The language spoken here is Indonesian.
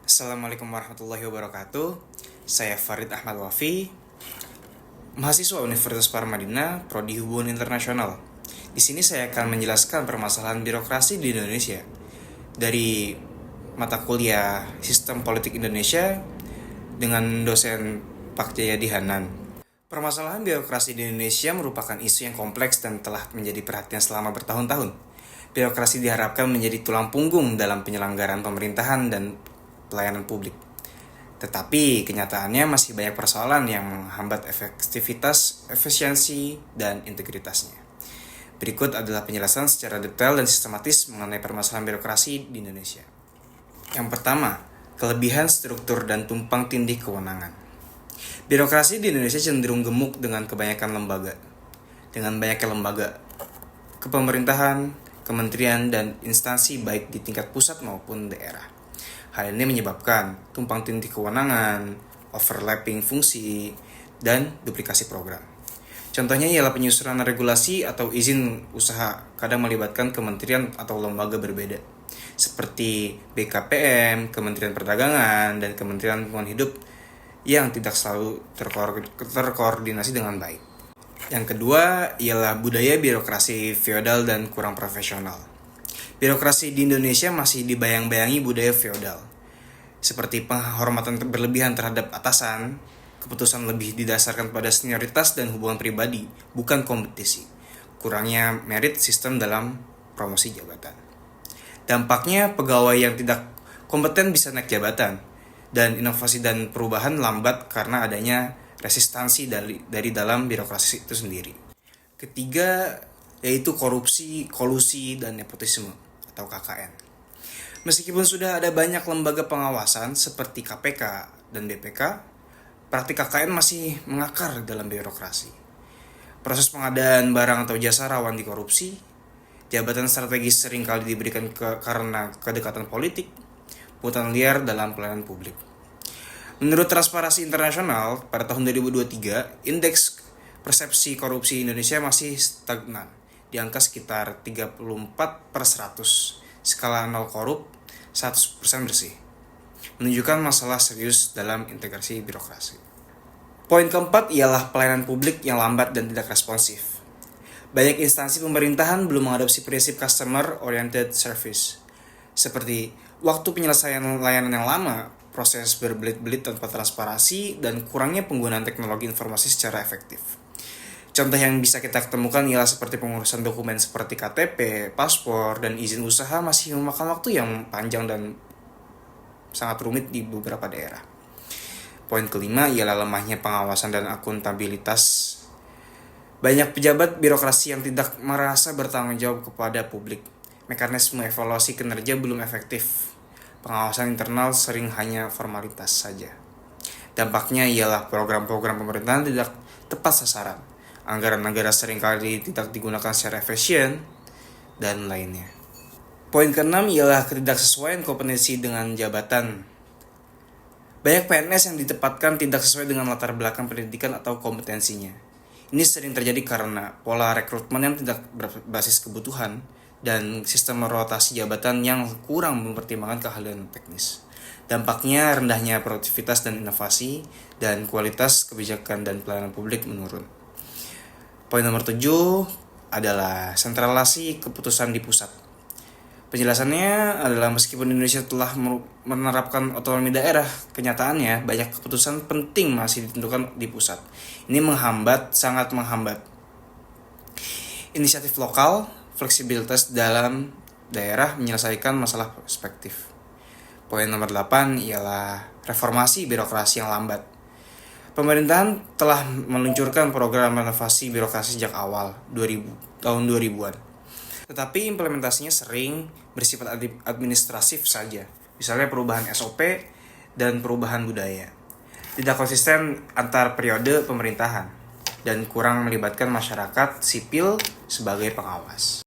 Assalamualaikum warahmatullahi wabarakatuh. Saya Farid Ahmad Wafi, mahasiswa Universitas Paramadina, Prodi Hubungan Internasional. Di sini saya akan menjelaskan permasalahan birokrasi di Indonesia dari mata kuliah Sistem Politik Indonesia dengan dosen Pak Jayadi Hanan. Permasalahan birokrasi di Indonesia merupakan isu yang kompleks dan telah menjadi perhatian selama bertahun-tahun. Birokrasi diharapkan menjadi tulang punggung dalam penyelenggaraan pemerintahan dan pelayanan publik. Tetapi kenyataannya masih banyak persoalan yang menghambat efektivitas, efisiensi, dan integritasnya. Berikut adalah penjelasan secara detail dan sistematis mengenai permasalahan birokrasi di Indonesia. Yang pertama, kelebihan struktur dan tumpang tindih kewenangan. Birokrasi di Indonesia cenderung gemuk dengan kebanyakan lembaga. Dengan banyaknya lembaga kepemerintahan, kementerian, dan instansi baik di tingkat pusat maupun daerah. Hal ini menyebabkan tumpang tindih kewenangan, overlapping fungsi, dan duplikasi program. Contohnya ialah penyusunan regulasi atau izin usaha kadang melibatkan kementerian atau lembaga berbeda, seperti BKPM, Kementerian Perdagangan, dan Kementerian Lingkungan Hidup yang tidak selalu terkoordinasi dengan baik. Yang kedua ialah budaya birokrasi feodal dan kurang profesional. Birokrasi di Indonesia masih dibayang-bayangi budaya feodal, seperti penghormatan berlebihan terhadap atasan, keputusan lebih didasarkan pada senioritas dan hubungan pribadi, bukan kompetisi, kurangnya merit sistem dalam promosi jabatan. Dampaknya pegawai yang tidak kompeten bisa naik jabatan, dan inovasi dan perubahan lambat karena adanya resistansi dari dalam birokrasi itu sendiri. Ketiga yaitu korupsi, kolusi, dan nepotisme atau KKN. Meskipun sudah ada banyak lembaga pengawasan seperti KPK dan BPK, praktik KKN masih mengakar dalam birokrasi. Proses pengadaan barang atau jasa rawan dikorupsi, jabatan strategis seringkali diberikan karena kedekatan politik, pungutan liar dalam pelayanan publik. Menurut Transparansi Internasional, pada tahun 2023, indeks persepsi korupsi Indonesia masih stagnan, di angka sekitar 34/100, skala 0 korup, 100% bersih, menunjukkan masalah serius dalam integrasi birokrasi. Poin keempat ialah pelayanan publik yang lambat dan tidak responsif. Banyak instansi pemerintahan belum mengadopsi prinsip customer-oriented service, seperti waktu penyelesaian layanan yang lama, proses berbelit-belit tanpa transparansi, dan kurangnya penggunaan teknologi informasi secara efektif. Contoh yang bisa kita temukan ialah seperti pengurusan dokumen seperti KTP, paspor, dan izin usaha masih memakan waktu yang panjang dan sangat rumit di beberapa daerah. Poin kelima ialah lemahnya pengawasan dan akuntabilitas. Banyak pejabat birokrasi yang tidak merasa bertanggung jawab kepada publik. Mekanisme evaluasi kinerja belum efektif. Pengawasan internal sering hanya formalitas saja. Dampaknya ialah program-program pemerintahan tidak tepat sasaran. Anggaran negara seringkali tidak digunakan secara efisien, dan lainnya. Poin keenam ialah ketidaksesuaian kompetensi dengan jabatan. Banyak PNS yang ditempatkan tidak sesuai dengan latar belakang pendidikan atau kompetensinya. Ini sering terjadi karena pola rekrutmen yang tidak berbasis kebutuhan dan sistem rotasi jabatan yang kurang mempertimbangkan keahlian teknis. Dampaknya rendahnya produktivitas dan inovasi, dan kualitas kebijakan dan pelayanan publik menurun. Poin nomor 7 adalah sentralisasi keputusan di pusat. Penjelasannya adalah meskipun Indonesia telah menerapkan otonomi daerah, kenyataannya banyak keputusan penting masih ditentukan di pusat. Ini sangat menghambat inisiatif lokal, fleksibilitas dalam daerah menyelesaikan masalah perspektif. Poin nomor 8 ialah reformasi birokrasi yang lambat. Pemerintahan telah meluncurkan program renovasi birokrasi sejak awal tahun 2000-an. Tetapi implementasinya sering bersifat administratif saja. Misalnya perubahan SOP dan perubahan budaya. Tidak konsisten antar periode pemerintahan dan kurang melibatkan masyarakat sipil sebagai pengawas.